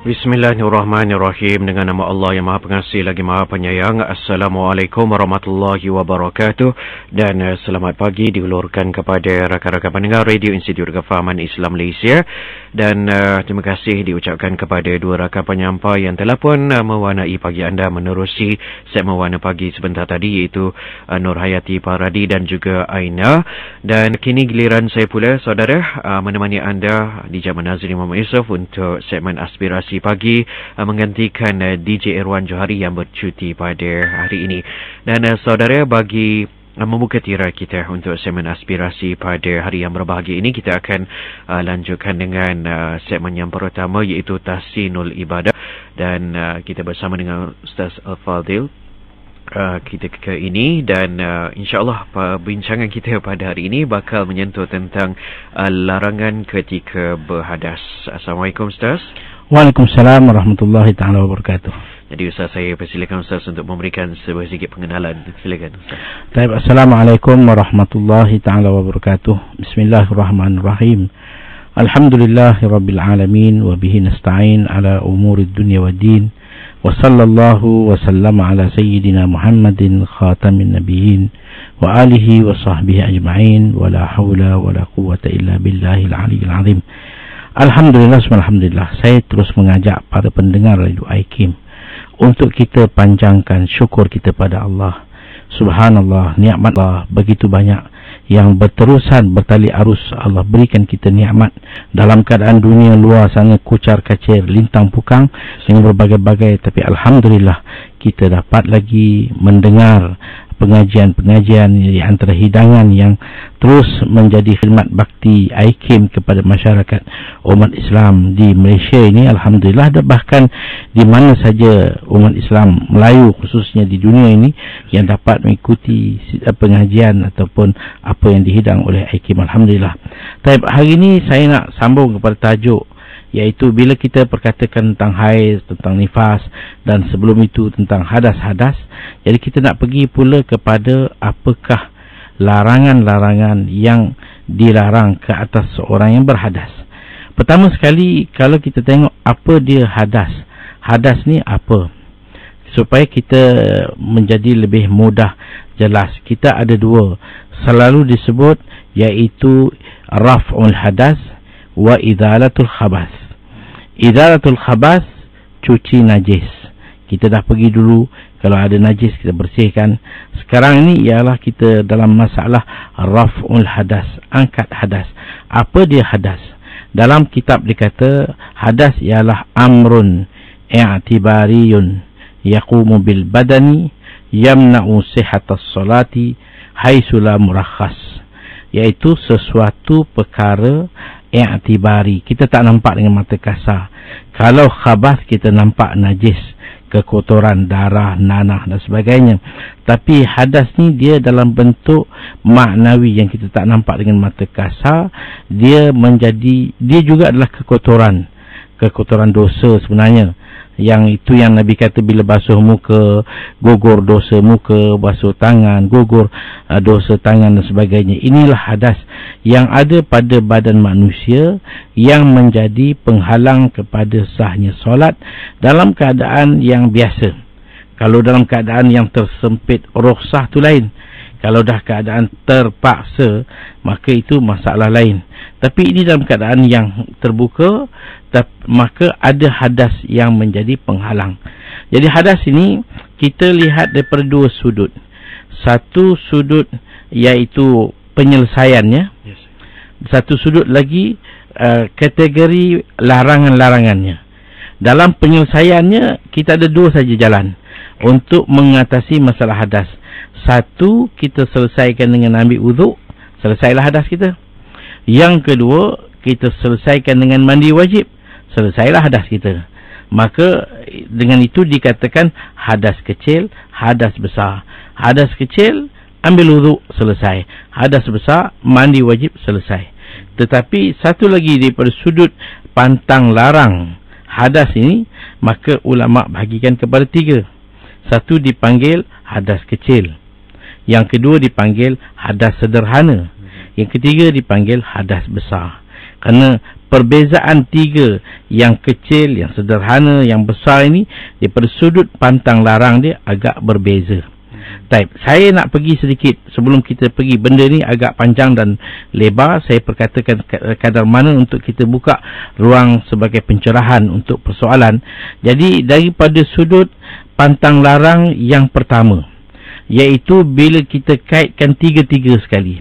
Bismillahirrahmanirrahim. Dengan nama Allah yang Maha Pengasih lagi Maha Penyayang. Assalamualaikum warahmatullahi wabarakatuh. Dan selamat pagi diulurkan kepada rakan-rakan pendengar Radio Institut Kefahaman Islam Malaysia. Dan terima kasih diucapkan kepada dua rakan penyampai yang telah pun mewarnai pagi anda menerusi segmen Warna Pagi sebentar tadi, iaitu Nur Hayati Paradi dan juga Aina. Dan kini giliran saya pula, saudara, menemani anda di Jaman Nazrin Muhammad Yusof untuk segmen Aspirasi Pagi, menggantikan DJ Irwan Johari yang bercuti pada hari ini. Dan saudara, bagi membuka tirai kita untuk segmen Aspirasi pada hari yang berbahagia ini, kita akan lanjutkan dengan segmen yang pertama, iaitu Tahsinul Ibadah. Dan kita bersama dengan Ustaz Al-Fadil kita ke ini, dan insyaAllah perbincangan kita pada hari ini bakal menyentuh tentang larangan ketika berhadas. Assalamualaikum Ustaz. Waalaikumsalam warahmatullahi ta'ala wabarakatuh. Jadi Ustaz, saya persilakan Ustaz untuk memberikan sedikit pengenalan. Silakan Ustaz. Baik, Assalamualaikum warahmatullahi ta'ala wabarakatuh. Bismillahirrahmanirrahim. Alhamdulillahirabbil alamin wa bihi nasta'in ala umurid dunya waddin. Wa sallallahu wa sallama ala sayyidina Muhammadin khatamin nabiyyin wa alihi wa sahbihi ajma'in wa la hawla wa la quwwata illa billahil aliyyil azim. Alhamdulillah, alhamdulillah. Saya terus mengajak para pendengar Radio IKIM untuk kita panjangkan syukur kita pada Allah. Subhanallah, nikmat Allah begitu banyak yang berterusan bertali arus. Allah berikan kita nikmat dalam keadaan dunia luar sana kucar kacir, lintang pukang dengan berbagai-bagai, tapi alhamdulillah kita dapat lagi mendengar pengajian-pengajian di antara hidangan yang terus menjadi khidmat bakti IKIM kepada masyarakat umat Islam di Malaysia ini. Alhamdulillah, dan bahkan di mana saja umat Islam Melayu khususnya di dunia ini yang dapat mengikuti pengajian ataupun apa yang dihidang oleh IKIM. Alhamdulillah. Tapi hari ini saya nak sambung kepada tajuk, iaitu bila kita perkatakan tentang haid, tentang nifas, dan sebelum itu tentang hadas-hadas. Jadi kita nak pergi pula kepada apakah larangan-larangan yang dilarang ke atas seorang yang berhadas. Pertama sekali, kalau kita tengok apa dia hadas. Hadas ni apa? Supaya kita menjadi lebih mudah jelas, kita ada dua selalu disebut, iaitu raf'ul hadas wa idalatul khabas. Idalatul khabas, cuci najis. Kita dah pergi dulu, kalau ada najis kita bersihkan. Sekarang ini ialah kita dalam masalah raf'ul hadas, angkat hadas. Apa dia hadas? Dalam kitab dikata hadas ialah amrun i'tibariyun yaqumu bil badani yamna'u sihhatas salati haitsu la murakhas. Iaitu sesuatu perkara i'tibari, kita tak nampak dengan mata kasar. Kalau khabas kita nampak najis, kekotoran, darah, nanah dan sebagainya. Tapi hadas ni dia dalam bentuk maknawi yang kita tak nampak dengan mata kasar. Dia juga adalah kekotoran, kekotoran dosa sebenarnya. Yang itu yang Nabi kata, bila basuh muka gugur dosa muka, basuh tangan gugur dosa tangan dan sebagainya. Inilah hadas yang ada pada badan manusia yang menjadi penghalang kepada sahnya solat dalam keadaan yang biasa. Kalau dalam keadaan yang tersempit, rukhsah tu lain. Kalau dah keadaan terpaksa, maka itu masalah lain. Tapi ini dalam keadaan yang terbuka, maka ada hadas yang menjadi penghalang. Jadi hadas ini kita lihat daripada dua sudut. Satu sudut iaitu penyelesaiannya. Satu sudut lagi kategori larangan-larangannya. Dalam penyelesaiannya kita ada dua saja jalan untuk mengatasi masalah hadas. Satu, kita selesaikan dengan ambil wuduk, selesailah hadas kita. Yang kedua, kita selesaikan dengan mandi wajib, selesailah hadas kita. Maka dengan itu dikatakan hadas kecil, hadas besar. Hadas kecil, ambil wuduk, selesai. Hadas besar, mandi wajib, selesai. Tetapi satu lagi daripada sudut pantang larang hadas ini, maka ulama bahagikan kepada tiga. Satu dipanggil hadas kecil, yang kedua dipanggil hadas sederhana, yang ketiga dipanggil hadas besar. Kerana perbezaan tiga, yang kecil, yang sederhana, yang besar ini, daripada sudut pantang larang dia agak berbeza. Saya nak pergi sedikit sebelum kita pergi. Benda ni agak panjang dan lebar. Saya perkatakan kadar mana untuk kita buka ruang sebagai pencerahan untuk persoalan. Jadi daripada sudut pantang larang yang pertama, iaitu bila kita kaitkan tiga-tiga sekali,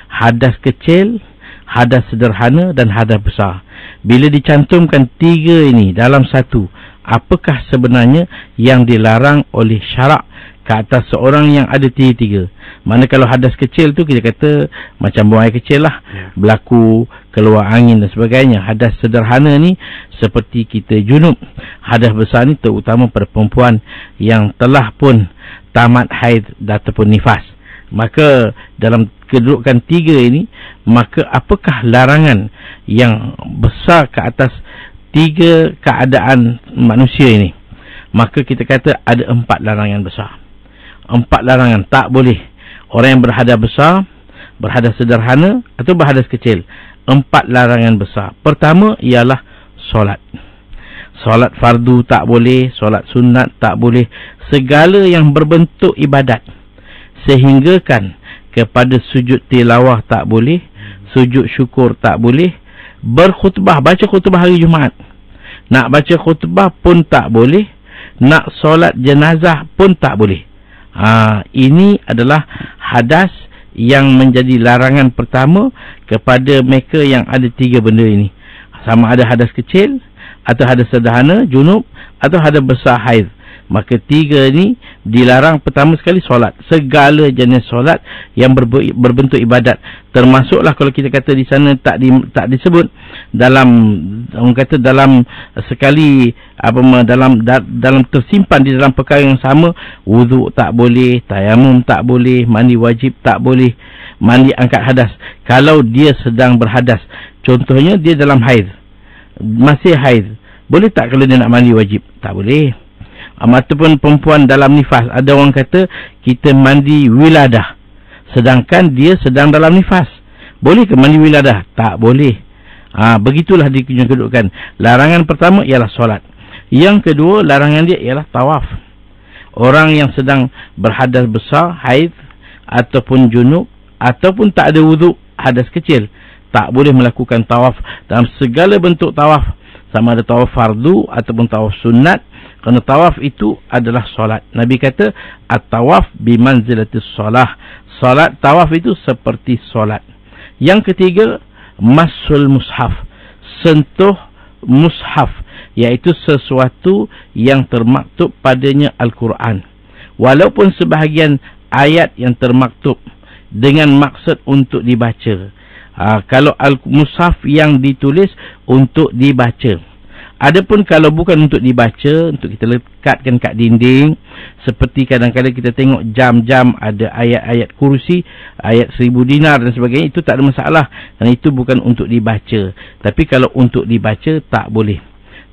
hadas kecil, hadas sederhana dan hadas besar. Bila dicantumkan tiga ini dalam satu, apakah sebenarnya yang dilarang oleh syarak ke atas seorang yang ada tiga-tiga? Mana kalau hadas kecil tu kita kata macam buang air kecil lah, berlaku keluar angin dan sebagainya. Hadas sederhana ni seperti kita junub. Hadas besar ni terutama pada perempuan yang telah pun tamat haid ataupun nifas. Maka dalam kedudukan tiga ini, maka apakah larangan yang besar ke atas tiga keadaan manusia ini? Maka kita kata ada 4 larangan besar. 4 larangan tak boleh orang yang berhadas besar, berhadas sederhana atau berhadas kecil. 4 larangan besar. Pertama ialah solat. Solat fardu tak boleh, solat sunat tak boleh, segala yang berbentuk ibadat. Sehinggakan kepada sujud tilawah tak boleh, sujud syukur tak boleh, berkhutbah, baca khutbah hari Jumaat, nak baca khutbah pun tak boleh, nak solat jenazah pun tak boleh. Ini adalah hadas yang menjadi larangan pertama kepada mereka yang ada tiga benda ini. Sama ada hadas kecil, atau hadas sederhana, junub, atau hadas besar, haid. Maka tiga ini dilarang. Pertama sekali solat, segala jenis solat yang berbentuk ibadat. Termasuklah kalau kita kata di sana tak disebut dalam, orang kata dalam sekali dalam tersimpan di dalam perkara yang sama, wuduk tak boleh, tayamum tak boleh, mandi wajib tak boleh, mandi angkat hadas. Kalau dia sedang berhadas, contohnya dia dalam haid, masih haid, boleh tak kalau dia nak mandi wajib? Tak boleh. Ataupun perempuan dalam nifas, ada orang kata kita mandi wiladah sedangkan dia sedang dalam nifas, boleh ke mandi wiladah? Tak boleh. Begitulah dikedudukan. Larangan pertama ialah solat. Yang kedua, larangan dia ialah tawaf. Orang yang sedang berhadas besar, haid ataupun junub, ataupun tak ada wuduk, hadas kecil, tak boleh melakukan tawaf dalam segala bentuk tawaf, sama ada tawaf fardu ataupun tawaf sunat. Kerana tawaf itu adalah solat. Nabi kata at-tawaf bimanzilatis solah. Solat, tawaf itu seperti solat. Yang ketiga, masul mushaf, sentuh mushaf, iaitu sesuatu yang termaktub padanya Al-Quran. Walaupun sebahagian ayat yang termaktub dengan maksud untuk dibaca. Kalau al-mushaf yang ditulis untuk dibaca. Adapun kalau bukan untuk dibaca, untuk kita lekatkan kat dinding, seperti kadang-kadang kita tengok jam-jam ada ayat-ayat kursi, ayat 1000 dinar dan sebagainya, itu tak ada masalah, dan itu bukan untuk dibaca. Tapi kalau untuk dibaca, tak boleh.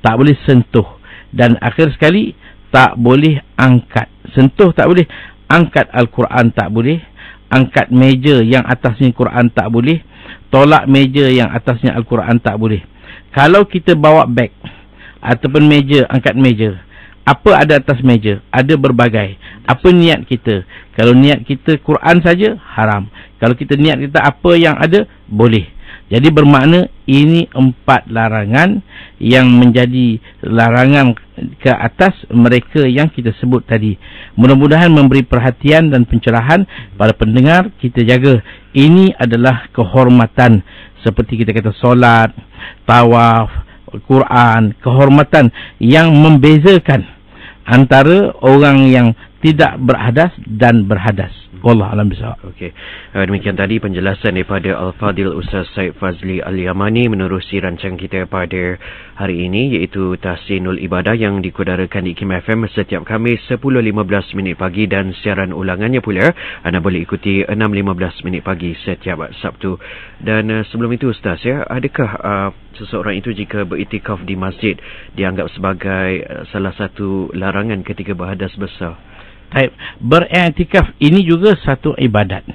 Tak boleh sentuh. Dan akhir sekali, tak boleh angkat. Sentuh tak boleh. Angkat Al-Quran tak boleh. Angkat meja yang atasnya Quran tak boleh. Tolak meja yang atasnya Al-Quran tak boleh. Kalau kita bawa beg ataupun meja, angkat meja, apa ada atas meja? Ada berbagai. Apa niat kita? Kalau niat kita Quran saja, haram. Kalau kita niat kita apa yang ada, boleh. Jadi bermakna ini 4 larangan yang menjadi larangan ke atas mereka yang kita sebut tadi. Mudah-mudahan memberi perhatian dan pencerahan pada pendengar. Kita jaga. Ini adalah kehormatan, seperti kita kata solat, tawaf, Quran, kehormatan yang membezakan antara orang yang tidak berhadas dan berhadas. Wallah alam bisawab. Okey. Demikian tadi penjelasan daripada Al-Fadil Ustaz Said Fazli Al-Yamani menerusi rancangan kita pada hari ini, iaitu Tahsinul Ibadah yang dikudarakan di Kim FM setiap Khamis 10.15 pagi, dan siaran ulangannya pula anda boleh ikuti 6.15 pagi setiap Sabtu. Dan sebelum itu Ustaz, adakah seseorang itu jika beriktikaf di masjid dianggap sebagai salah satu larangan ketika berhadas besar? Beriktikaf ini juga satu ibadat.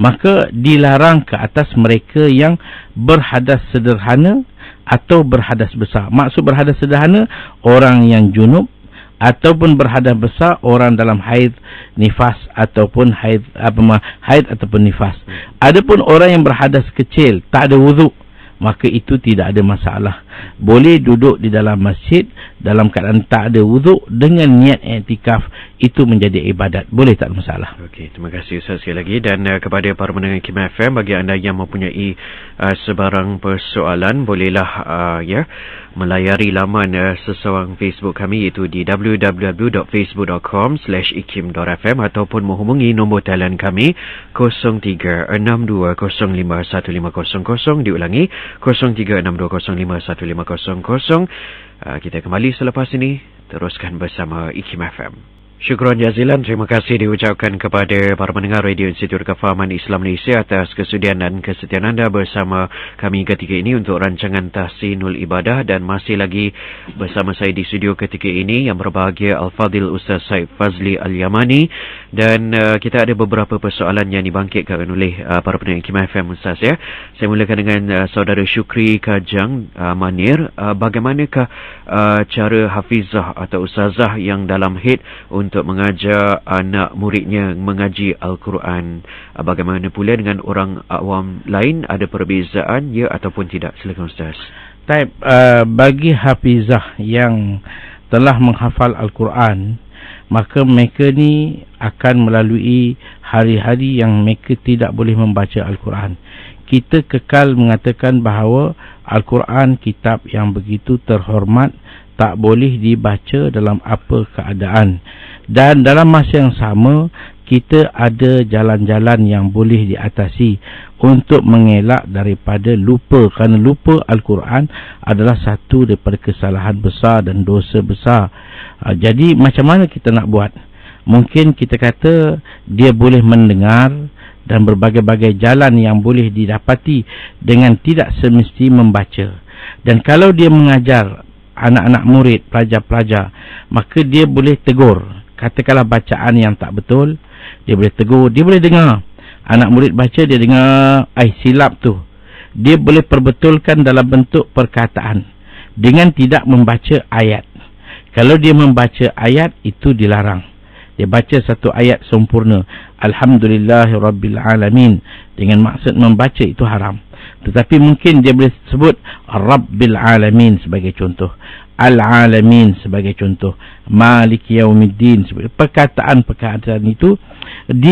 Maka dilarang ke atas mereka yang berhadas sederhana atau berhadas besar. Maksud berhadas sederhana, orang yang junub, ataupun berhadas besar orang dalam haid, nifas ataupun haid ataupun nifas. Adapun orang yang berhadas kecil, tak ada wuduk, maka itu tidak ada masalah. Boleh duduk di dalam masjid dalam keadaan tak ada wuduk dengan niat i'tikaf, itu menjadi ibadat. Boleh, tak ada masalah. Okey, terima kasih Ustaz sekali lagi. Dan kepada para pendengar Hikmah FM, bagi anda yang mempunyai sebarang persoalan, bolehlah melayari laman seseorang Facebook kami, iaitu di www.facebook.com/ikim.fm, ataupun menghubungi nombor talian kami 0362051500. Diulangi 0362051500. Kita kembali selepas ini, teruskan bersama IKIM FM. Syukran jazilan, terima kasih diucapkan kepada para pendengar Radio Institut Kefahaman Islam Malaysia atas kesudian dan kesetiaan anda bersama kami ketika ini untuk rancangan Tahsinul Ibadah. Dan masih lagi bersama saya di studio ketika ini yang berbahagia Al-Fadhil Ustaz Said Fazli Al-Yamani. Dan kita ada beberapa persoalan yang dibangkitkan oleh para pendengar IKIM FM, Ustaz ya. Saya mulakan dengan saudara Syukri Kajang Manir. Bagaimanakah cara hafizah atau ustazah yang dalam haid untuk mengajar anak muridnya mengaji Al-Quran? Bagaimana pula dengan orang awam lain? Ada perbezaan, ya ataupun tidak? Silakan Ustaz. Bagi hafizah yang telah menghafal Al-Quran, maka mereka ni akan melalui hari-hari yang mereka tidak boleh membaca Al-Quran. Kita kekal mengatakan bahawa Al-Quran kitab yang begitu terhormat, tak boleh dibaca dalam apa keadaan. Dan dalam masa yang sama, kita ada jalan-jalan yang boleh diatasi untuk mengelak daripada lupa. Kerana lupa Al-Quran adalah satu daripada kesalahan besar dan dosa besar. Jadi macam mana kita nak buat? Mungkin kita kata dia boleh mendengar, dan berbagai-bagai jalan yang boleh didapati dengan tidak semesti membaca. Dan kalau dia mengajar anak-anak murid, pelajar-pelajar, maka dia boleh tegur. Katakanlah bacaan yang tak betul, dia boleh tegur, dia boleh dengar. Anak murid baca, dia dengar, silap tu. Dia boleh perbetulkan dalam bentuk perkataan dengan tidak membaca ayat. Kalau dia membaca ayat, itu dilarang. Dia baca satu ayat sempurna, Alhamdulillahirrabbilalamin, dengan maksud membaca, itu haram. Tetapi mungkin dia boleh sebut Rabbil Alamin sebagai contoh, Al-Alamin sebagai contoh, Malik Yaumiddin sebagai perkataan-perkataan itu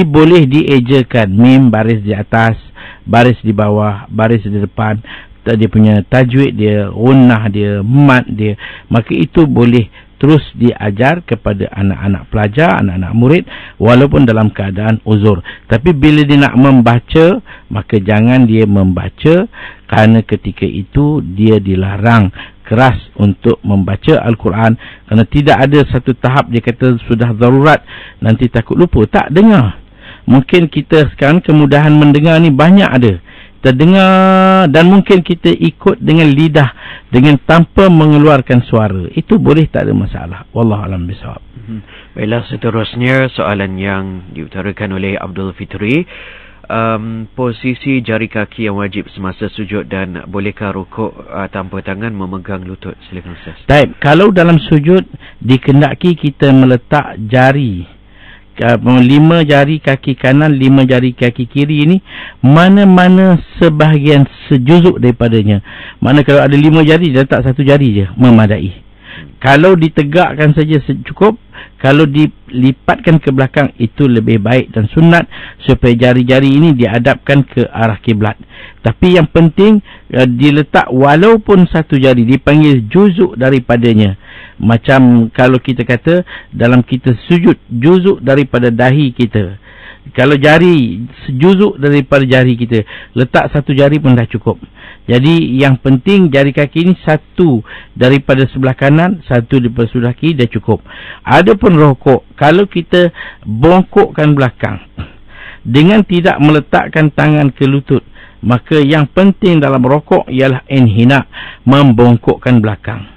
boleh diejakan. Mim baris di atas, baris di bawah, baris di depan, dia punya tajwid dia, gunnah dia, mat dia, maka itu boleh terus diajar kepada anak-anak pelajar, anak-anak murid, walaupun dalam keadaan uzur. Tapi bila dia nak membaca, maka jangan dia membaca, kerana ketika itu dia dilarang keras untuk membaca Al-Quran, kerana tidak ada satu tahap dia kata sudah darurat, nanti takut lupa, tak dengar. Mungkin kita sekarang kemudahan mendengar ni banyak ada, terdengar, dan mungkin kita ikut dengan lidah, dengan tanpa mengeluarkan suara, itu boleh, tak ada masalah. Wallahualam bisawab. Baiklah, seterusnya soalan yang diutarakan oleh Abdul Fitri. Posisi jari kaki yang wajib semasa sujud, dan bolehkah rukuk tanpa tangan memegang lutut? Silakan Ustaz. Baik, kalau dalam sujud dikendaki kita meletak jari, 5 jari kaki kanan, 5 jari kaki kiri ini, mana-mana sebahagian sejuzuk daripadanya. Mana kalau ada 5 jari, dia letak 1 jari je, memadai. Kalau ditegakkan saja cukup. Kalau dilipatkan ke belakang, itu lebih baik dan sunat, supaya jari-jari ini dihadapkan ke arah kiblat. Tapi yang penting diletak walaupun 1 jari, dipanggil juzuk daripadanya. Macam kalau kita kata dalam kita sujud, juzuk daripada dahi kita. Kalau jari sejuzuk daripada jari kita, letak 1 jari pun dah cukup. Jadi yang penting jari kaki ini 1 daripada sebelah kanan, 1 daripada sebelah kiri, dah cukup. Adapun rokok, kalau kita bongkokkan belakang dengan tidak meletakkan tangan ke lutut, maka yang penting dalam rokok ialah inhina, membongkokkan belakang.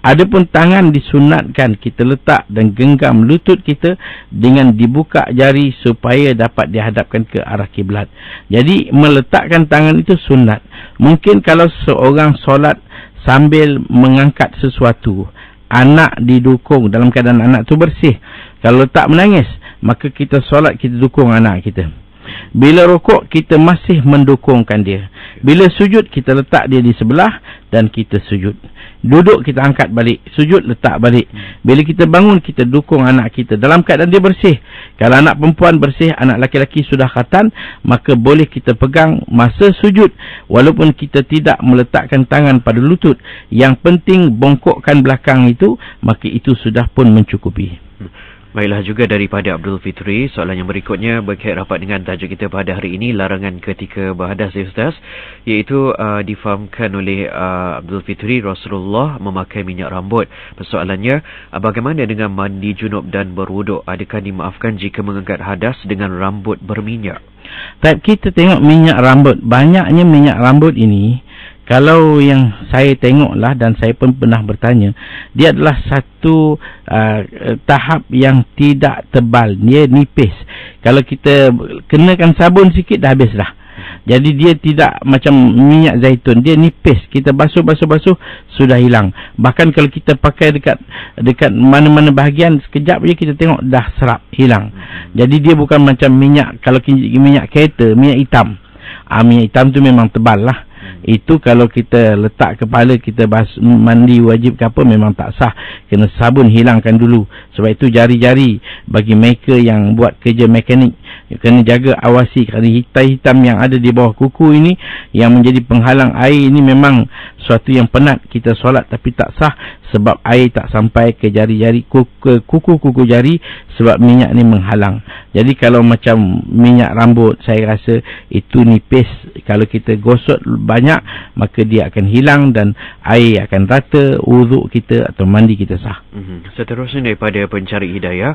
Adapun tangan disunatkan kita letak dan genggam lutut kita dengan dibuka jari supaya dapat dihadapkan ke arah kiblat. Jadi meletakkan tangan itu sunat. Mungkin kalau seorang solat sambil mengangkat sesuatu. Anak didukung dalam keadaan anak tu bersih. Kalau tak menangis, maka kita solat, kita dukung anak kita. Bila rukuk, kita masih mendukungkan dia. Bila sujud, kita letak dia di sebelah dan kita sujud. Duduk, kita angkat balik. Sujud, letak balik. Bila kita bangun, kita dukung anak kita dalam keadaan dia bersih. Kalau anak perempuan bersih, anak laki-laki sudah khatan, maka boleh kita pegang masa sujud. Walaupun kita tidak meletakkan tangan pada lutut, yang penting bongkokkan belakang itu, maka itu sudah pun mencukupi. Baiklah, juga daripada Abdul Fitri, soalan yang berikutnya berkait rapat dengan tajuk kita pada hari ini, larangan ketika berhadas, Ustaz, iaitu difahamkan oleh Abdul Fitri, Rasulullah memakai minyak rambut. Persoalannya, bagaimana dengan mandi junub dan berwuduk? Adakah dimaafkan jika mengangkat hadas dengan rambut berminyak? Tapi kita tengok minyak rambut, banyaknya minyak rambut ini, kalau yang saya tengoklah dan saya pun pernah bertanya, dia adalah satu tahap yang tidak tebal, dia nipis. Kalau kita kenakan sabun sikit dah habis dah. Jadi dia tidak macam minyak zaitun, dia nipis. Kita basuh sudah hilang. Bahkan kalau kita pakai dekat mana-mana bahagian, sekejap je kita tengok dah serap, hilang. Jadi dia bukan macam minyak, kalau minyak kereta, minyak hitam. Minyak hitam tu memang tebal lah. Itu kalau kita letak kepala, kita mandi wajib ke apa, memang tak sah. Kena sabun, hilangkan dulu. Sebab itu jari-jari bagi mereka yang buat kerja mekanik, kena jaga, awasi, kerana hitam-hitam yang ada di bawah kuku ini yang menjadi penghalang air ini memang suatu yang penat. Kita solat tapi tak sah sebab air tak sampai ke jari-jari, kuku-kuku jari, sebab minyak ni menghalang. Jadi kalau macam minyak rambut, saya rasa itu nipis. Kalau kita gosok banyak, maka dia akan hilang dan air akan rata, wuduk kita atau mandi kita sah. Seterusnya daripada pencari hidayah,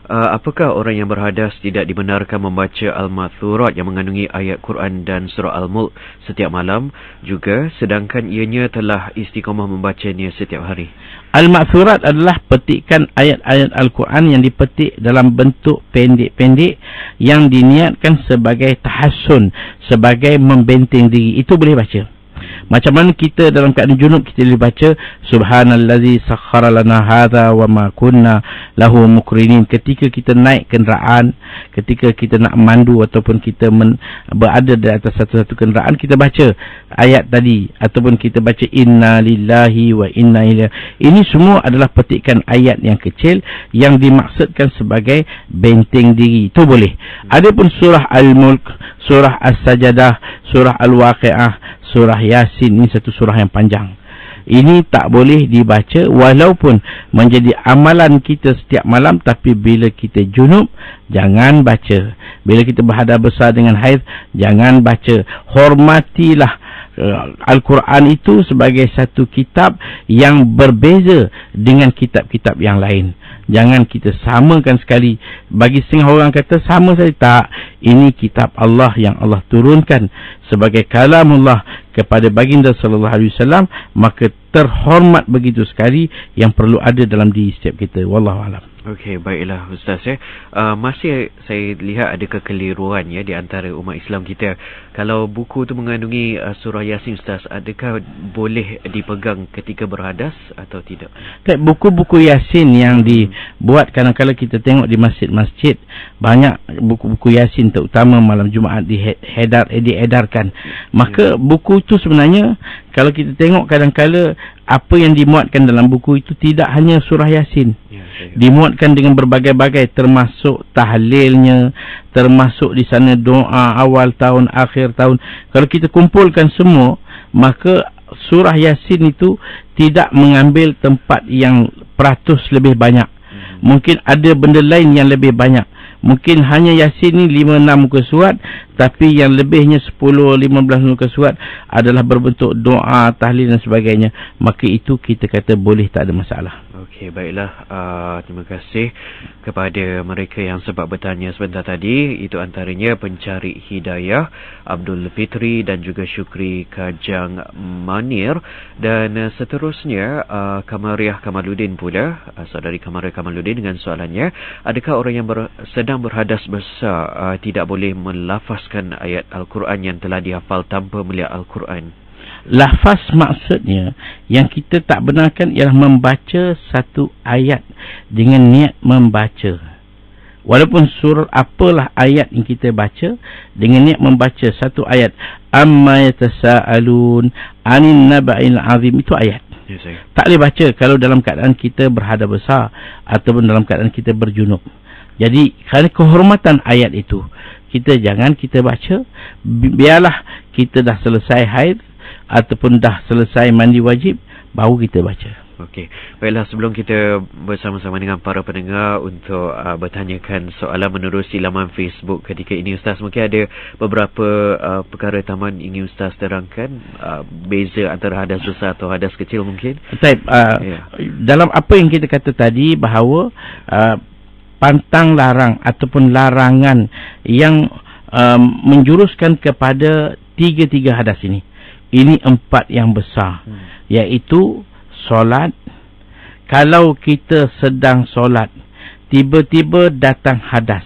apakah orang yang berhadas tidak dibenarkan membaca Al-Mathurat yang mengandungi ayat Quran dan surah Al-Mulk setiap malam juga, sedangkan ianya telah istiqamah membacanya setiap hari? Al-Mathurat adalah petikan ayat-ayat Al-Quran yang dipetik dalam bentuk pendek-pendek yang diniatkan sebagai tahassun, sebagai membenteng diri. Itu boleh baca. Macam mana kita dalam keadaan junub, kita boleh baca Subhanallazi sakhkhara lana hadza wa ma kunna lahu muqrinin. Ketika kita naik kenderaan, ketika kita nak mandu ataupun kita berada di atas satu-satu kenderaan, kita baca ayat tadi, ataupun kita baca inna lillahi wa inna ilaihi. Ini semua adalah petikan ayat yang kecil yang dimaksudkan sebagai benteng diri. Itu boleh. Adapun surah Al-Mulk, surah As-Sajadah, surah Al-Waqi'ah, surah Yasin, ini satu surah yang panjang. Ini tak boleh dibaca walaupun menjadi amalan kita setiap malam. Tapi bila kita junub, jangan baca. Bila kita berhadap besar dengan haid, jangan baca. Hormatilah Al-Quran itu sebagai satu kitab yang berbeza dengan kitab-kitab yang lain. Jangan kita samakan sekali. Bagi setengah orang kata sama saja. Tak. Ini kitab Allah yang Allah turunkan sebagai kalamullah kepada baginda sallallahu alaihi wasallam, maka terhormat begitu sekali yang perlu ada dalam diri setiap kita. Wallahu a'lam. Okey, baiklah Ustaz. Masih saya lihat ada kekeliruan di antara umat Islam kita. Kalau buku tu mengandungi surah Yasin, Ustaz, adakah boleh dipegang ketika berhadas atau tidak? Buku-buku Yasin yang dibuat, kadang-kadang kita tengok di masjid-masjid, banyak buku-buku Yasin, terutama malam Jumaat diedarkan. Maka buku itu sebenarnya, kalau kita tengok kadang-kadang apa yang dimuatkan dalam buku itu tidak hanya surah Yasin. Dimuatkan dengan berbagai-bagai, termasuk tahlilnya, termasuk di sana doa awal tahun, akhir tahun. Kalau kita kumpulkan semua, maka surah Yasin itu tidak mengambil tempat yang peratus lebih banyak. Mungkin ada benda lain yang lebih banyak. Mungkin hanya Yasin ni 5-6 muka surat, tapi yang lebihnya 10-15 muka surat adalah berbentuk doa, tahlil dan sebagainya. Maka itu kita kata boleh, tak ada masalah. Okey, baiklah. Terima kasih kepada mereka yang sempat bertanya sebentar tadi. Itu antaranya pencari hidayah Abdul Fitri dan juga Syukri Kajang Manir. Dan seterusnya Kamariah Kamaluddin pula, saudari Kamariah Kamaluddin dengan soalannya, adakah orang yang sedang berhadas besar tidak boleh melafazkan ayat Al-Quran yang telah dihafal tanpa melihat Al-Quran? lafaz maksudnya yang kita tak benarkan ialah membaca satu ayat dengan niat membaca. Walaupun surah apalah ayat yang kita baca, dengan niat membaca satu ayat, amma yatasaalun anin naba'il azim, itu ayat. Yes, tak boleh baca kalau dalam keadaan kita berhadas besar ataupun dalam keadaan kita berjunub. Jadi kerana kehormatan ayat itu, jangan kita baca. Biarlah kita dah selesai haid ataupun dah selesai mandi wajib, baru kita baca. Okey, baiklah, sebelum kita bersama-sama dengan para pendengar untuk bertanyakan soalan menerusi laman Facebook ketika ini, Ustaz, mungkin ada beberapa perkara taman ingin Ustaz terangkan, beza antara hadas besar atau hadas kecil mungkin? Dalam apa yang kita kata tadi, bahawa pantang larang ataupun larangan yang menjuruskan kepada tiga hadas ini. Ini 4 yang besar, iaitu solat. Kalau kita sedang solat, tiba-tiba datang hadas,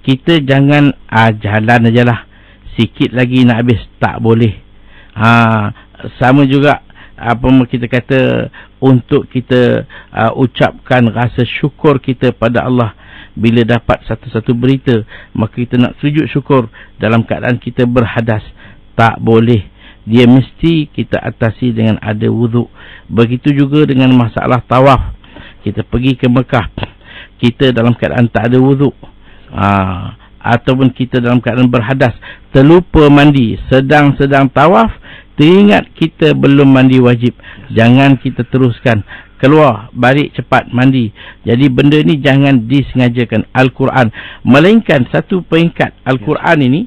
kita jangan jalan ajalah, sikit lagi nak habis, tak boleh. Sama juga apa kita kata, untuk kita ucapkan rasa syukur kita pada Allah bila dapat satu-satu berita, maka kita nak sujud syukur dalam keadaan kita berhadas, tak boleh. Dia mesti kita atasi dengan ada wuduk. Begitu juga dengan masalah tawaf. Kita pergi ke Mekah, kita dalam keadaan tak ada wuduk, ataupun kita dalam keadaan berhadas, terlupa mandi, sedang tawaf, teringat kita belum mandi wajib, jangan kita teruskan, keluar, balik cepat mandi. Jadi benda ni jangan disengajakan. Al-Quran, melainkan satu peringkat Al-Quran ini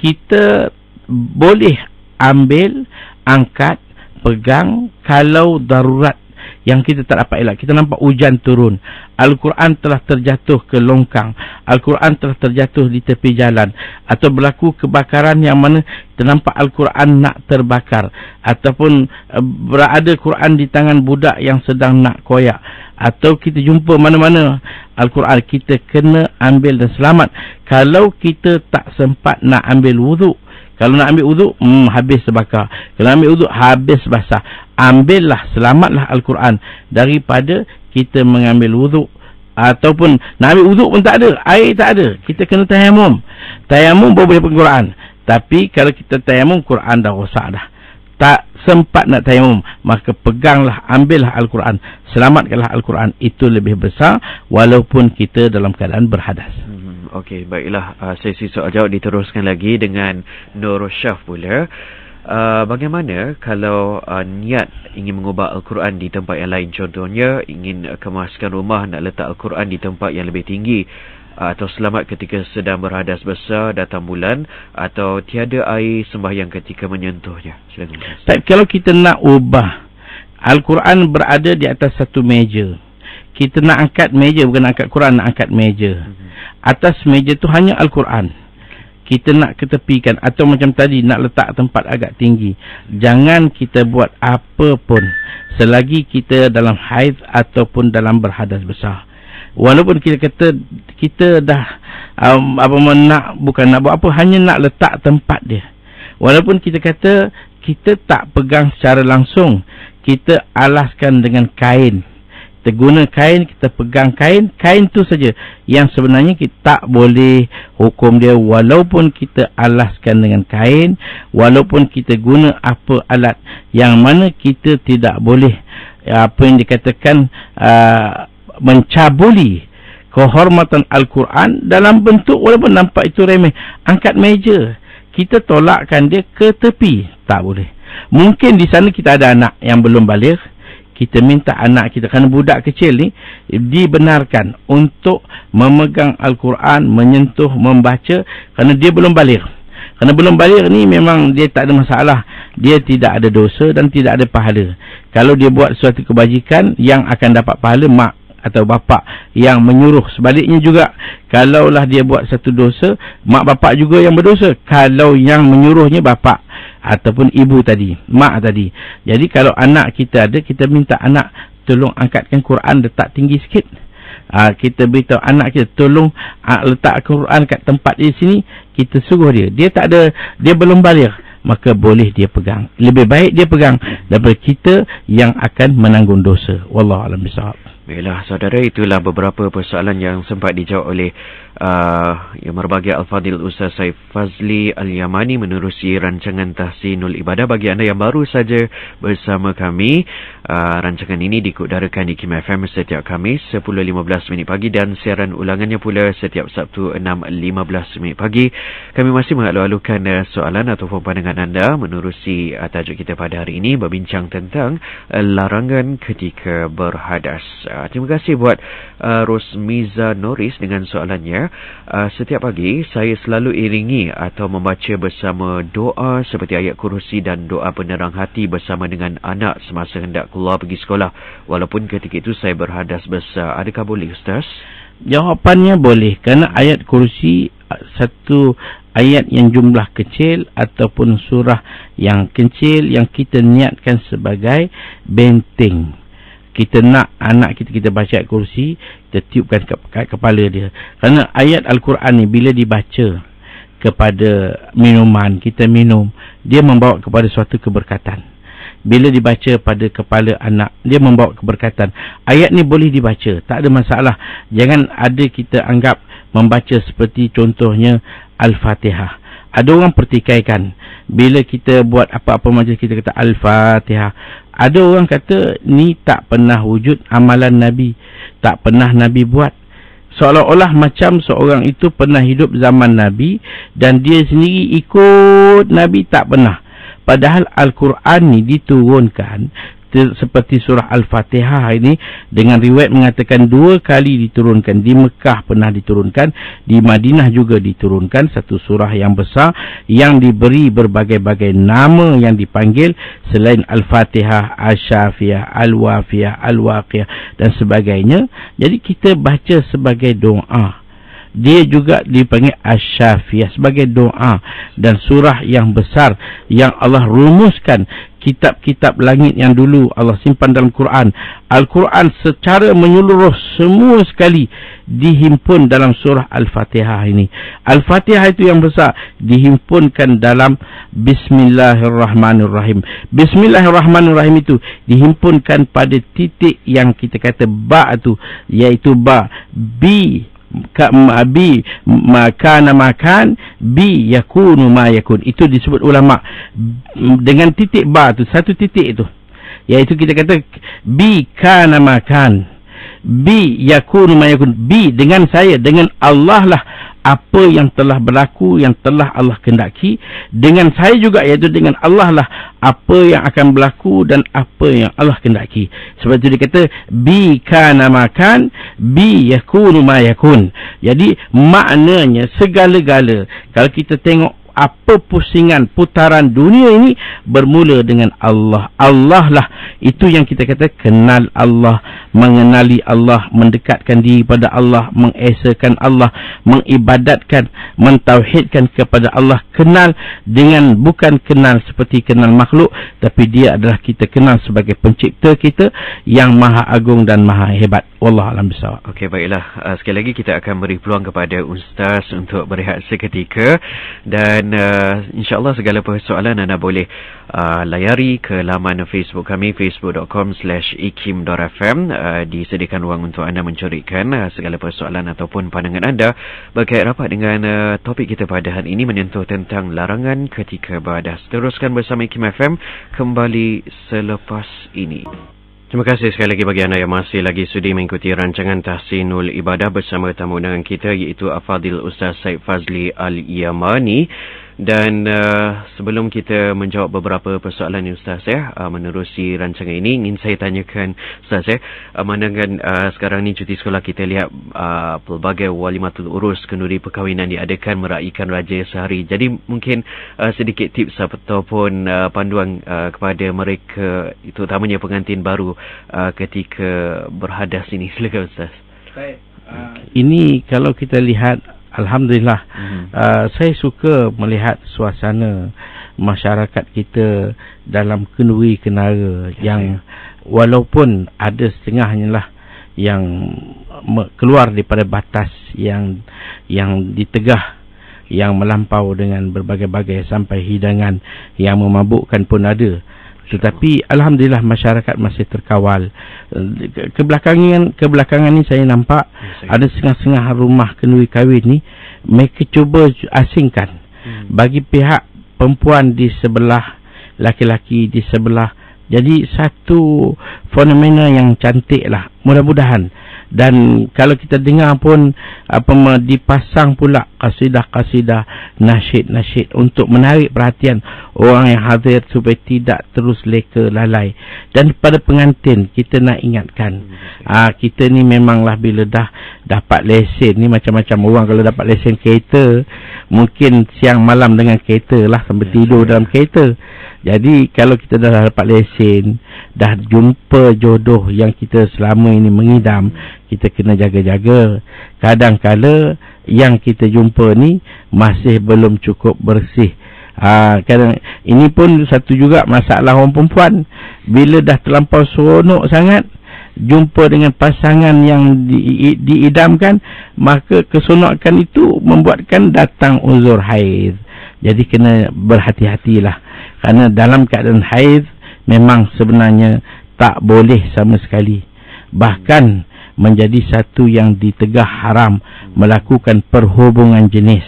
kita boleh ambil, angkat, pegang kalau darurat yang kita tak dapat elak. Kita nampak hujan turun, Al-Quran telah terjatuh ke longkang, Al-Quran telah terjatuh di tepi jalan, atau berlaku kebakaran yang mana ternampak Al-Quran nak terbakar, ataupun berada Quran di tangan budak yang sedang nak koyak, atau kita jumpa mana-mana Al-Quran, kita kena ambil dan selamat. Kalau kita tak sempat nak ambil wuduk, kalau nak ambil wuduk, habis terbakar. Kalau nak ambil wuduk, habis basah. Ambillah, selamatlah Al-Quran daripada kita mengambil wuduk. Ataupun nak ambil wuduk pun tak ada, air tak ada, kita kena tayamum. Tayamum baru boleh pegang Quran. Tapi kalau kita tayamum, Quran dah rosak dah, tak sempat nak tayamum, maka peganglah, ambillah Al-Quran, selamatkanlah Al-Quran. Itu lebih besar walaupun kita dalam keadaan berhadas. Okey, baiklah, sesi soal jawab diteruskan lagi dengan Nur Syaf pula. Bagaimana kalau niat ingin mengubah Al-Quran di tempat yang lain, contohnya ingin kemaskan rumah, nak letak Al-Quran di tempat yang lebih tinggi, atau selamat ketika sedang berhadas besar, datang bulan, atau tiada air sembahyang ketika menyentuhnya? Silakan. Tapi kalau kita nak ubah Al-Quran berada di atas satu meja, kita nak angkat meja, bukan nak angkat Quran, nak angkat meja. Atas meja tu hanya Al-Quran, kita nak ketepikan, atau macam tadi nak letak tempat agak tinggi. Jangan kita buat apa pun selagi kita dalam haid ataupun dalam berhadas besar. Walaupun kita kata kita dah bukan nak buat apa, hanya nak letak tempat dia. Walaupun kita kata kita tak pegang secara langsung, kita alaskan dengan kain. Kita guna kain, kita pegang kain tu saja yang sebenarnya kita tak boleh hukum dia. Walaupun kita alaskan dengan kain, walaupun kita guna apa alat, yang mana kita tidak boleh apa yang dikatakan mencabuli kehormatan Al-Quran dalam bentuk, walaupun nampak itu remeh, angkat meja, kita tolakkan dia ke tepi, tak boleh. Mungkin di sana kita ada anak yang belum baligh, kita minta anak kita, kerana budak kecil ni dibenarkan untuk memegang Al-Quran, menyentuh, membaca, kerana dia belum baligh. Kerana belum baligh ni memang dia tak ada masalah, dia tidak ada dosa dan tidak ada pahala. Kalau dia buat suatu kebajikan, yang akan dapat pahala mak atau bapa yang menyuruh. Sebaliknya juga, kalaulah dia buat satu dosa, mak bapa juga yang berdosa kalau yang menyuruhnya bapa ataupun ibu tadi, mak tadi. Jadi kalau anak kita ada, kita minta anak tolong angkatkan Quran, letak tinggi sikit. Kita beritahu anak kita tolong letak Quran kat tempat di sini, kita suruh dia. Dia tak ada, dia belum baligh, maka boleh dia pegang. Lebih baik dia pegang daripada kita yang akan menanggung dosa. Wallahu a'lam bishawab. Baiklah saudara, itulah beberapa persoalan yang sempat dijawab oleh Yang Berbahagia Al-Fadil Ustaz Saif Fazli Al-Yamani menerusi rancangan Tahsinul Ibadah. Bagi anda yang baru saja bersama kami, rancangan ini dikodarakan di KIM FM setiap Khamis 10.15 pagi dan siaran ulangannya pula setiap Sabtu 6.15 pagi. Kami masih mengalu-alukan soalan ataupun pandangan anda menerusi tajuk kita pada hari ini, berbincang tentang larangan ketika berhadas. Terima kasih buat Rosmiza Norris dengan soalannya. Setiap pagi saya selalu iringi atau membaca bersama doa seperti ayat kursi dan doa penerang hati bersama dengan anak semasa hendak keluar pergi sekolah, walaupun ketika itu saya berhadas besar. Adakah boleh, Ustaz? Jawapannya boleh, kerana ayat kursi satu ayat yang jumlah kecil ataupun surah yang kecil yang kita niatkan sebagai benteng. Kita nak anak kita baca ayat kursi, kita tiupkan kat kepala dia. Kerana ayat Al-Quran ni bila dibaca kepada minuman, kita minum, dia membawa kepada suatu keberkatan. Bila dibaca pada kepala anak, dia membawa keberkatan. Ayat ni boleh dibaca, tak ada masalah. Jangan ada kita anggap membaca seperti contohnya Al-Fatihah. Ada orang pertikaikan bila kita buat apa-apa majlis, kita kata Al-Fatihah. Ada orang kata ni tak pernah wujud amalan Nabi, tak pernah Nabi buat. Seolah-olah macam seorang itu pernah hidup zaman Nabi dan dia sendiri ikut Nabi, tak pernah. Padahal Al-Quran ni diturunkan seperti surah Al-Fatihah ini dengan riwayat mengatakan 2 kali diturunkan. Di Mekah pernah diturunkan, di Madinah juga diturunkan, satu surah yang besar yang diberi berbagai-bagai nama yang dipanggil selain Al-Fatihah, Al-Syafiyah, Al-Wafiyah, Al-Waqiyah dan sebagainya. Jadi kita baca sebagai doa. Dia juga dipanggil Asy-Syafiyah sebagai doa, dan surah yang besar yang Allah rumuskan kitab-kitab langit yang dulu Allah simpan dalam Quran. Al-Quran secara menyeluruh semua sekali dihimpun dalam surah Al-Fatihah ini. Al-Fatihah itu yang besar dihimpunkan dalam Bismillahirrahmanirrahim. Bismillahirrahmanirrahim itu dihimpunkan pada titik yang kita kata ba tu, iaitu ba bi makana makan bi yakunu ma yakun. Itu disebut ulama dengan titik ba tu, satu titik itu, iaitu kita kata bi kana makan, bi yakunu ma yakun. Bi dengan saya, dengan Allah lah apa yang telah berlaku, yang telah Allah kehendaki. Dengan saya juga, iaitu dengan Allah lah apa yang akan berlaku dan apa yang Allah kehendaki. Sebab itu dia kata bi kana makan bi yakunu ma yakun. Jadi maknanya segala-gala, kalau kita tengok apa pusingan putaran dunia ini bermula dengan Allah. Allah lah itu yang kita kata kenal Allah, mengenali Allah, mendekatkan diri pada Allah, mengesakan Allah, mengibadatkan, mentauhidkan kepada Allah. Kenal dengan bukan kenal seperti kenal makhluk, tapi dia adalah kita kenal sebagai pencipta kita yang maha agung dan maha hebat. Wallahu a'lam bishawab. Okey, baiklah. Sekali lagi kita akan beri peluang kepada Ustaz untuk berehat seketika, dan insyaAllah segala persoalan anda boleh layari ke laman Facebook kami, facebook.com/ikim.fm. Disediakan ruang untuk anda mencurikan segala persoalan ataupun pandangan anda berkait rapat dengan topik kita pada hari ini, menyentuh tentang larangan ketika berhadas. Teruskan bersama IKIM FM kembali selepas ini. Terima kasih sekali lagi bagi anda yang masih lagi sudi mengikuti rancangan Tahsinul Ibadah bersama tamu undangan kita, iaitu Al-Fadil Ustaz Saif Fazli Al-Yamani. Dan sebelum kita menjawab beberapa persoalan Ustaz menerusi rancangan ini, ingin saya tanyakan Ustaz mandangan sekarang ni cuti sekolah, kita lihat pelbagai walimatul urus, kenduri perkahwinan diadakan meraihkan raja sehari. Jadi mungkin sedikit tips ataupun panduan kepada mereka, terutamanya pengantin baru ketika berhadas ini. Silakan Ustaz. Baik. Ini kalau kita lihat, alhamdulillah, saya suka melihat suasana masyarakat kita dalam kenduri kenara yang walaupun ada setengahnya lah yang keluar daripada batas yang ditegah, yang melampau dengan berbagai-bagai sampai hidangan yang memabukkan pun ada. Tetapi alhamdulillah masyarakat masih terkawal. Kebelakangan ni saya nampak ada setengah-setengah rumah kenduri kahwin ni mereka cuba asingkan. Bagi pihak perempuan di sebelah, laki-laki di sebelah. Jadi satu fenomena yang cantik lah, mudah-mudahan. Dan kalau kita dengar pun dipasang pula kasidah-kasidah, nasyid-nasyid untuk menarik perhatian orang yang hadir supaya tidak terus leka lalai. Dan pada pengantin kita nak ingatkan, kita ni memanglah bila dah dapat lesen ni macam-macam orang. Kalau dapat lesen kereta, mungkin siang malam dengan kereta lah, sampai tidur dalam kereta. Jadi kalau kita dah dapat lesen, dah jumpa jodoh yang kita selama ini mengidam, kita kena jaga-jaga. Kadang-kala yang kita jumpa ni masih belum cukup bersih. Kadang ini pun satu juga masalah orang perempuan. Bila dah terlampau seronok sangat jumpa dengan pasangan yang diidamkan, maka keseronokan itu membuatkan datang uzur haid. Jadi kena berhati-hatilah. Kerana dalam keadaan haid memang sebenarnya tak boleh sama sekali. Bahkan menjadi satu yang ditegah haram melakukan perhubungan jenis.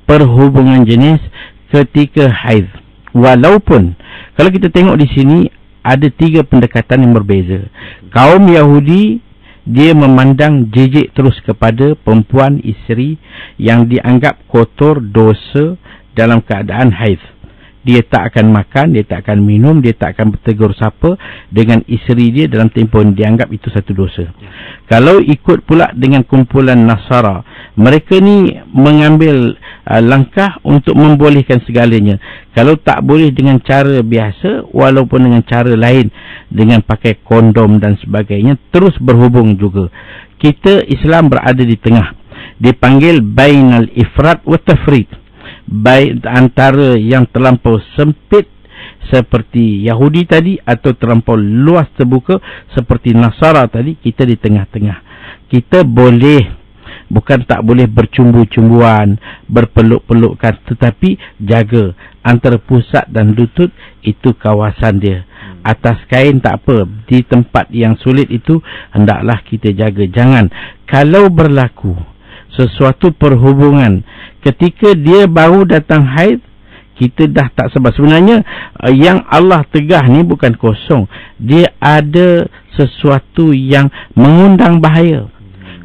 Perhubungan jenis ketika haid. Walaupun kalau kita tengok di sini ada 3 pendekatan yang berbeza. Kaum Yahudi dia memandang jijik terus kepada perempuan isteri yang dianggap kotor, dosa dalam keadaan haid. Dia tak akan makan, dia tak akan minum, dia tak akan bertegur sapa dengan isteri dia dalam tempoh ini. Dianggap itu satu dosa. Kalau ikut pula dengan kumpulan Nasara, mereka ni mengambil langkah untuk membolehkan segalanya. Kalau tak boleh dengan cara biasa, walaupun dengan cara lain, dengan pakai kondom dan sebagainya, terus berhubung juga. Kita Islam berada di tengah. Dipanggil bainal ifrat wa tafrit. Baik antara yang terlampau sempit seperti Yahudi tadi atau terlampau luas terbuka seperti Nasara tadi, kita di tengah-tengah. Kita boleh, bukan tak boleh bercumbu-cumbuan, berpeluk-pelukan, tetapi jaga antara pusat dan lutut itu kawasan dia. Atas kain tak apa, di tempat yang sulit itu hendaklah kita jaga. Jangan kalau berlaku sesuatu perhubungan ketika dia baru datang haid, kita dah tak sabar. Sebenarnya yang Allah tegah ni bukan kosong. Dia ada sesuatu yang mengundang bahaya.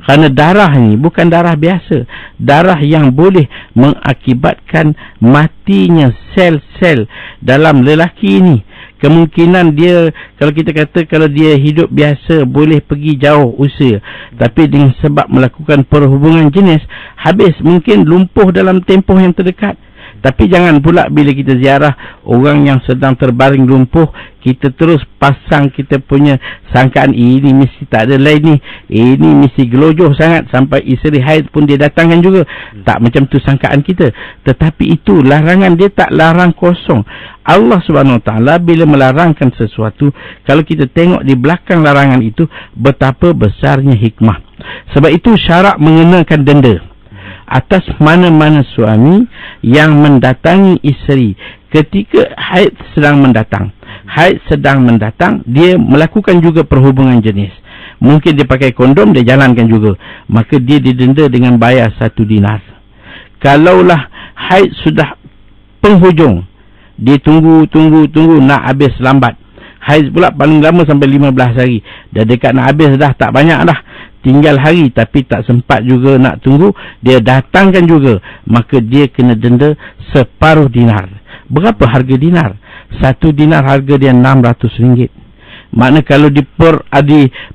Kerana darah ni bukan darah biasa. Darah yang boleh mengakibatkan matinya sel-sel dalam lelaki ni. Kemungkinan dia, kalau kita kata kalau dia hidup biasa boleh pergi jauh usia, tapi dengan sebab melakukan perhubungan jenis, habis, mungkin lumpuh dalam tempoh yang terdekat. Tapi jangan pula bila kita ziarah orang yang sedang terbaring lumpuh, kita terus pasang kita punya sangkaan, ini mesti tak ada lain ni, ini mesti gelojoh sangat, sampai isteri haid pun dia datangkan juga. Tak macam tu sangkaan kita. Tetapi itu larangan, dia tak larang kosong. Allah Subhanahu Wa Taala bila melarangkan sesuatu, kalau kita tengok di belakang larangan itu betapa besarnya hikmah. Sebab itu syarak mengenakan denda atas mana-mana suami yang mendatangi isteri ketika haid sedang mendatang. Haid sedang mendatang, dia melakukan juga perhubungan jenis. Mungkin dia pakai kondom, dia jalankan juga. Maka dia didenda dengan bayar 1 dinar. Kalaulah haid sudah penghujung, dia tunggu nak habis lambat. Haid pula paling lama sampai 15 hari. Dah dekat nak habis dah, tak banyak dah, tinggal hari, tapi tak sempat juga nak tunggu, dia datangkan juga. Maka dia kena denda separuh dinar. Berapa harga dinar? 1 dinar harga dia RM600. Makna kalau di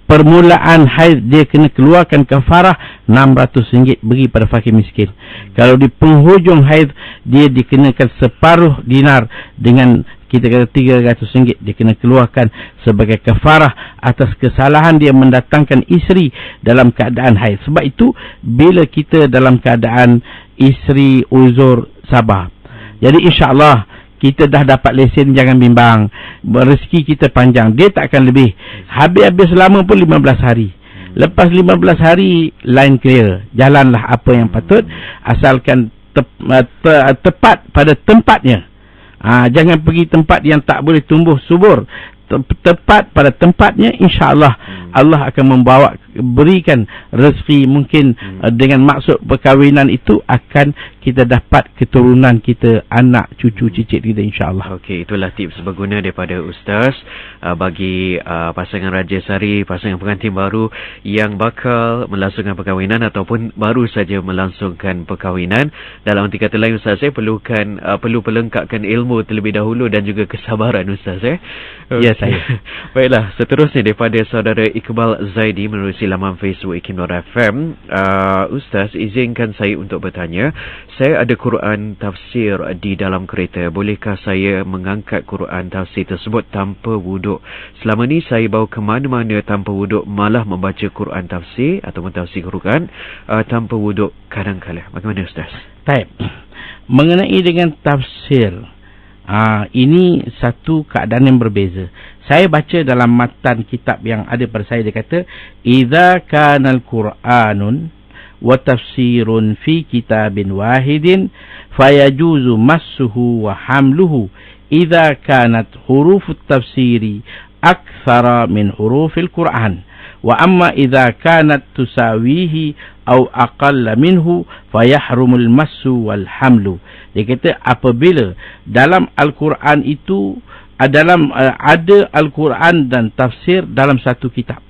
permulaan haid dia kena keluarkan kafarah RM600 beri pada fakir miskin. Kalau di penghujung haid dia dikenakan separuh dinar, dengan kita kata RM300 dia kena keluarkan sebagai kafarah atas kesalahan dia mendatangkan isteri dalam keadaan haid. Sebab itu bila kita dalam keadaan isteri uzur, sabar. Jadi insya-Allah kita dah dapat lesen, jangan bimbang. Rezeki kita panjang, dia tak akan lebih. Habis-habis lama pun 15 hari. Lepas 15 hari line clear, jalanlah apa yang patut, asalkan tepat pada tempatnya. Jangan pergi tempat yang tak boleh tumbuh subur. Tepat pada tempatnya, insya-Allah Allah akan berikan rezeki. Mungkin dengan maksud perkahwinan itu akan kita dapat keturunan kita, anak cucu cicit kita, insya-Allah. Okey, itulah tips berguna daripada Ustaz bagi pasangan Raja Sari, pasangan pengantin baru yang bakal melangsungkan perkahwinan ataupun baru saja melangsungkan perkahwinan. Dalam arti kata lain, Ustaz, saya perlu pelengkapkan ilmu terlebih dahulu dan juga kesabaran, Ustaz. Ya, saya. Baiklah, seterusnya daripada saudara Iqbal Zaidi menerusi laman Facebook ikim.fm. Ustaz, izinkan saya untuk bertanya. Saya ada Quran tafsir di dalam kereta. Bolehkah saya mengangkat Quran tafsir tersebut tanpa wuduk? Selama ni saya bawa ke mana-mana tanpa wuduk, malah membaca Quran tafsir ataupun tafsir Quran tanpa wuduk kadang-kala. Bagaimana, Ustaz? Baik. Mengenai dengan tafsir, ini satu keadaan yang berbeza. Saya baca dalam matan kitab yang ada pada saya, dia kata, "Idza kana al-Qur'anun wa tafsirun fi kitabin wahidin fayajuzu massuhu wa hamluhu idza kanat hurufut tafsiri akthara min hurufil Qur'an. Wa amma idza kanat tusawihi aw aqalla minhu fayahrumul massu wal hamlu." Dia kata apabila dalam Al-Quran itu ada Al-Quran dan tafsir dalam satu kitab.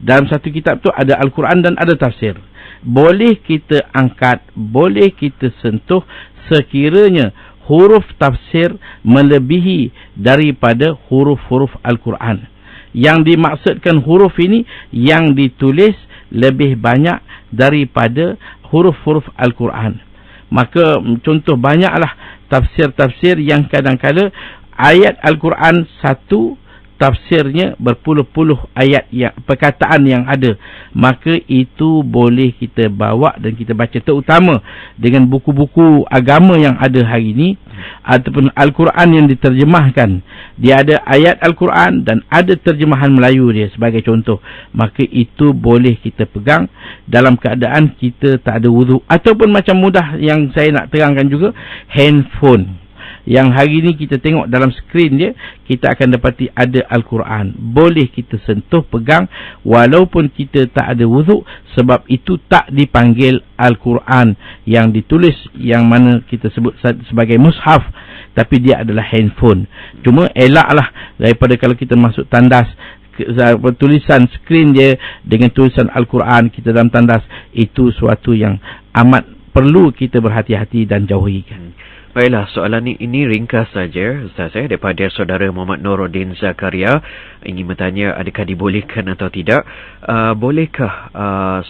Dalam satu kitab tu ada Al-Quran dan ada tafsir. Boleh kita angkat, boleh kita sentuh sekiranya huruf tafsir melebihi daripada huruf-huruf Al-Quran. Yang dimaksudkan huruf ini yang ditulis lebih banyak daripada huruf-huruf Al-Quran. Maka contoh banyaklah tafsir-tafsir yang kadang-kala ayat Al-Quran satu, tafsirnya berpuluh-puluh ayat yang perkataan yang ada. Maka itu boleh kita bawa dan kita baca, terutama dengan buku-buku agama yang ada hari ini ataupun Al-Quran yang diterjemahkan. Dia ada ayat Al-Quran dan ada terjemahan Melayu dia sebagai contoh. Maka itu boleh kita pegang dalam keadaan kita tak ada wuduk. Ataupun macam mudah yang saya nak terangkan juga, handphone. Yang hari ni kita tengok dalam skrin dia, kita akan dapati ada Al-Quran. Boleh kita sentuh, pegang, walaupun kita tak ada wuduk, sebab itu tak dipanggil Al-Quran yang ditulis, yang mana kita sebut sebagai mushaf, tapi dia adalah handphone. Cuma elaklah daripada kalau kita masuk tandas, tulisan skrin dia dengan tulisan Al-Quran kita dalam tandas, itu suatu yang amat perlu kita berhati-hati dan jauhi. Baiklah, soalan ini ringkas saja, Ustaz, daripada saudara Muhammad Nuruddin Zakaria. Ingin bertanya, adakah dibolehkan atau tidak? Bolehkah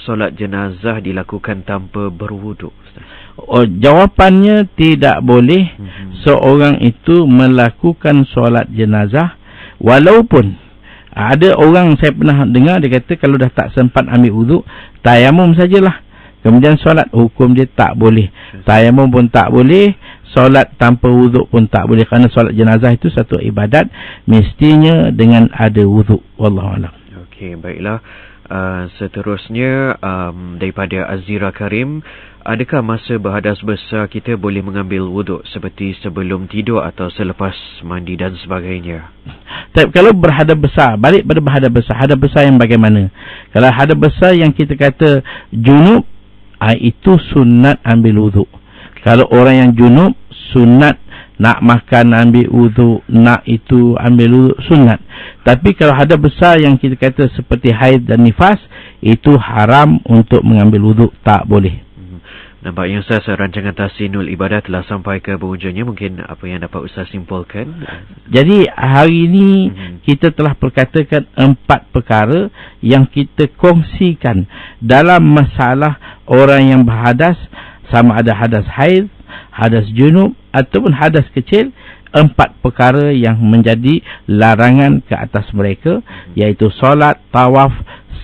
solat jenazah dilakukan tanpa berwuduk, Ustaz? Jawapannya tidak boleh seorang itu melakukan solat jenazah. Walaupun ada orang saya pernah dengar, dia kata kalau dah tak sempat ambil wuduk, tayamum sajalah. Kemudian solat, hukum dia tak boleh. Tayamum pun tak boleh, solat tanpa wuduk pun tak boleh. Kerana solat jenazah itu satu ibadat, mestinya dengan ada wuduk. Wallahualam. Okey, baiklah. Seterusnya daripada Azira Karim, adakah masa berhadas besar kita boleh mengambil wuduk seperti sebelum tidur atau selepas mandi dan sebagainya? Tapi kalau berhadas besar, balik pada berhadas besar, hadas besar yang bagaimana? Kalau hadas besar yang kita kata junub, itu sunat ambil wuduk. Kalau orang yang junub, sunat nak makan ambil wuduk, nak itu ambil wuduk, sunat. Tapi kalau hadas besar yang kita kata seperti haid dan nifas, itu haram untuk mengambil wuduk, tak boleh. Nampaknya Ustaz, rancangan Tahsinul Ibadah telah sampai ke penghujungnya. Mungkin apa yang dapat Ustaz simpulkan? Jadi hari ini kita telah perkatakan 4 perkara yang kita kongsikan dalam masalah orang yang berhadas, sama ada hadas haid, hadas junub ataupun hadas kecil. 4 perkara yang menjadi larangan ke atas mereka, iaitu solat, tawaf,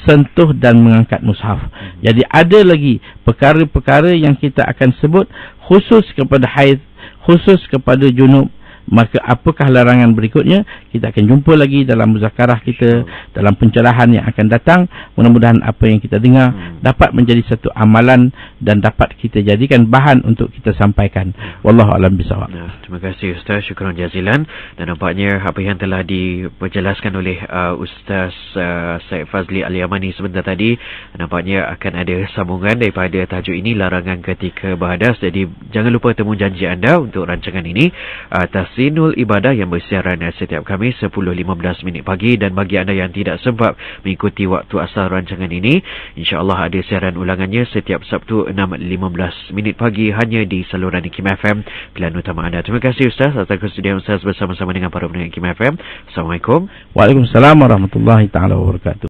sentuh dan mengangkat mushaf. Jadi ada lagi perkara-perkara yang kita akan sebut khusus kepada haid, khusus kepada junub. Maka apakah larangan berikutnya, kita akan jumpa lagi dalam muzakarah kita, dalam pencerahan yang akan datang. Mudah-mudahan apa yang kita dengar dapat menjadi satu amalan dan dapat kita jadikan bahan untuk kita sampaikan. Wallahu a'lam bishawab. Terima kasih Ustaz, syukran jazilan. Dan nampaknya apa yang telah dijelaskan oleh Ustaz Syed Fazli Al-Yamani sebentar tadi, nampaknya akan ada sambungan daripada tajuk ini, larangan ketika berhadas. Jadi jangan lupa temu janji anda untuk rancangan ini, Tahsinul Ibadah, yang bersiaran setiap Khamis 10.15 minit pagi. Dan bagi anda yang tidak sempat mengikuti waktu asal rancangan ini, insya-Allah ada siaran ulangannya setiap Sabtu 6.15 minit pagi hanya di saluran Kim FM, pilihan utama anda. Terima kasih Ustaz atas kesediaan Ustaz bersama-sama dengan para pendengar Kim FM. Assalamualaikum. Waalaikumsalam warahmatullahi taala wabarakatuh.